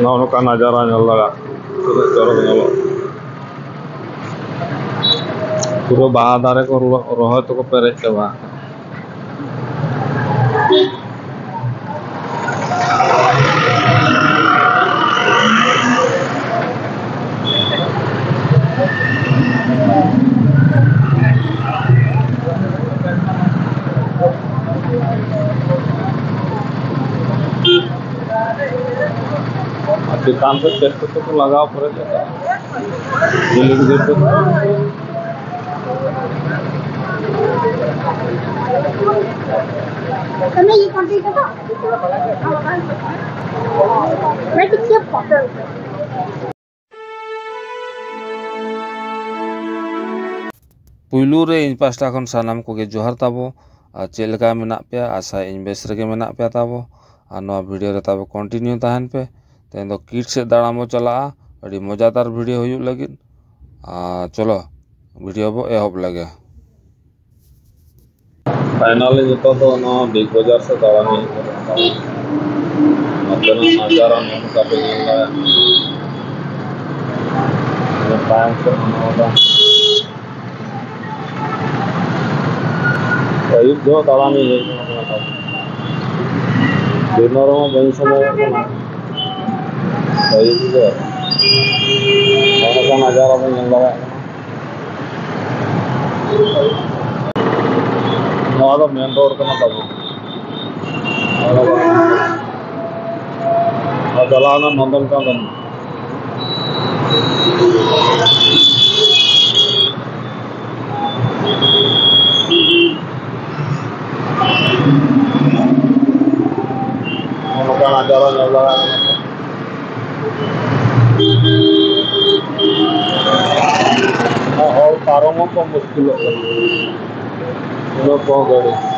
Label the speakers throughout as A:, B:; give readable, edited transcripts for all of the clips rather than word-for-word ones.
A: नौका नजारा लगा पूरा बाहा दारे को रोह तो को पेरे चबा काम पे चेस्ट तो लगाओ पड़े पुलू रे इन पास्टा खन सानाम को जोहार ताबो चेलका मेना पे आशा इन बेस रे मेना पे ताबो वीडियो रे ताबो कंटिन्यू तहन पे तेन किट से दाड़ामो चला अड़ी मजादार वीडियो हुई लगे चलो वीडियो बो एहब लगे फाइनली जो तो बिग बाजार से दाड़ानी नजारा नौका पे अयुब जो दाड़ानी दिनों में बड़ी समय का नजारा में लगा मेन रोड का जलाना नंदन का नजारा लगा और कारों में तो मुश्किल हो गए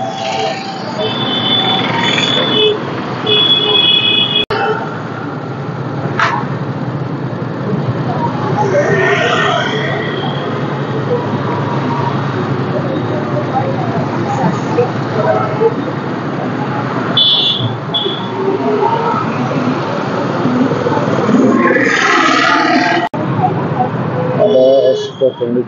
A: पंडित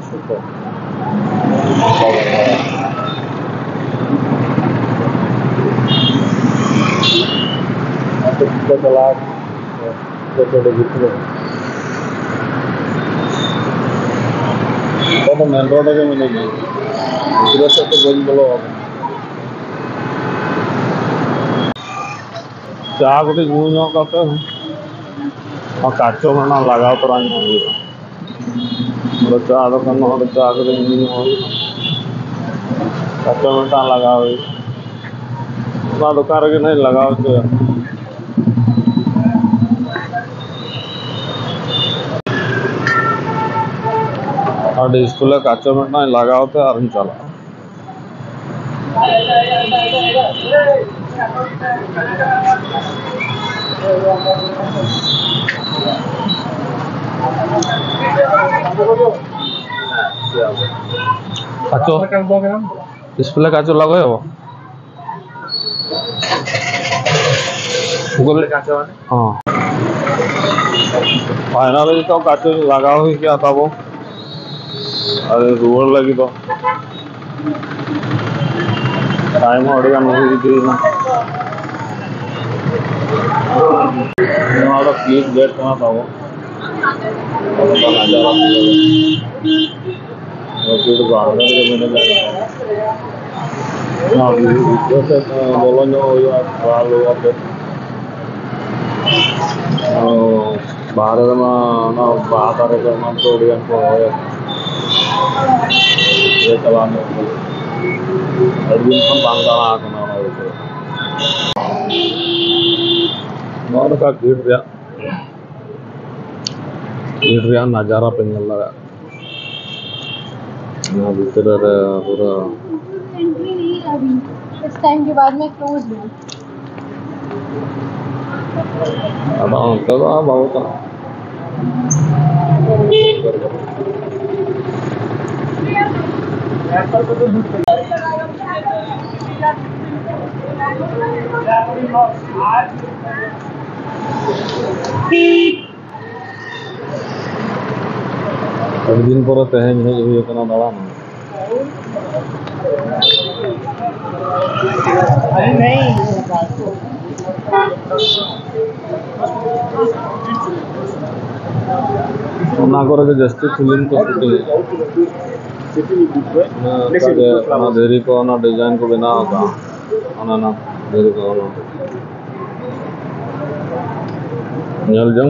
A: तो मेन रोड के मिलेगी दूसरे से तो बंद बोलो चाह गोटे यूँ करते और काचो मना लगाओ तो चाह दुकान चाह काचो मिटा लगाओ दुकान के नहीं लगाओ और स्कूल काचो मिटा लगाओ तो और चला काचो डिस्प्ले काचो लगे हो हाँ फाइनल तो काचो लगा हुई क्या था वो अरे रोड लगी तो टाइम अड़गा नहीं प्लीज गेट कहाँ था वो नजारा बोलो भारत में बाहर चलाने का गिर नजारा पे लगा भीतर पूरा
B: इस टाइम के बाद में क्लोज है
A: बहुत एक दिन पर तेहन हेज हुई कना दाड़ान के जस्ती फिल्म को शूटिंग देरी को डिजाइन को बनाव देरी को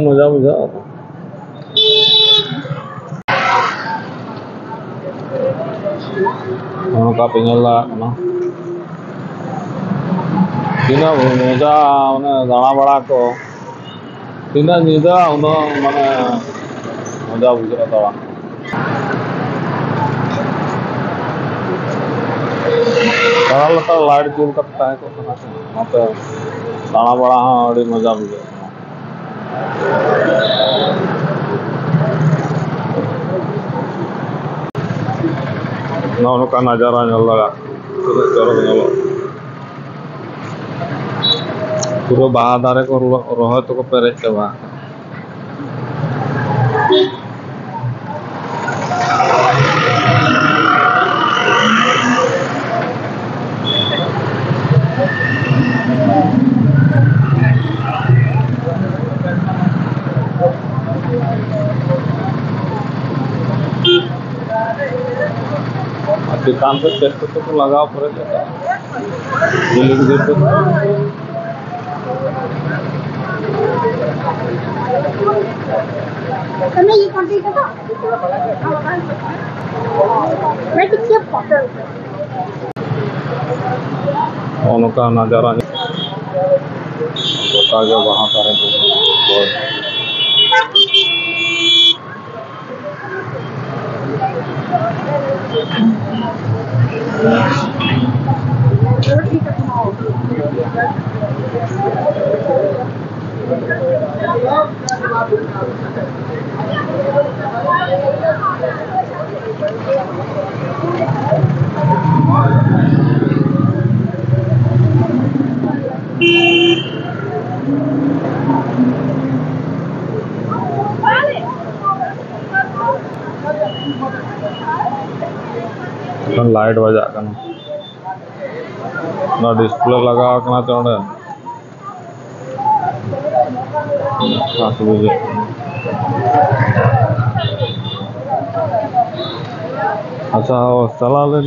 A: मजा बुझा का पेला तीना मजा दाड़ा बड़ा को तीना निदा माने मजा बुझा दाड़ा लता लाइट जुल करता है दाड़ा बड़ा मजा बुझा का नजारा लगा पूरा बाहा दारे को रोह तो को पेरे चबा काम पे चेक तो लगाओ पर
B: ये कंटेंट था मैं किसी फोटो
A: उनका नजारा वहाँ पर लाइट बजा ना डिस्प्ले लगा चौड़े अच्छा चला ले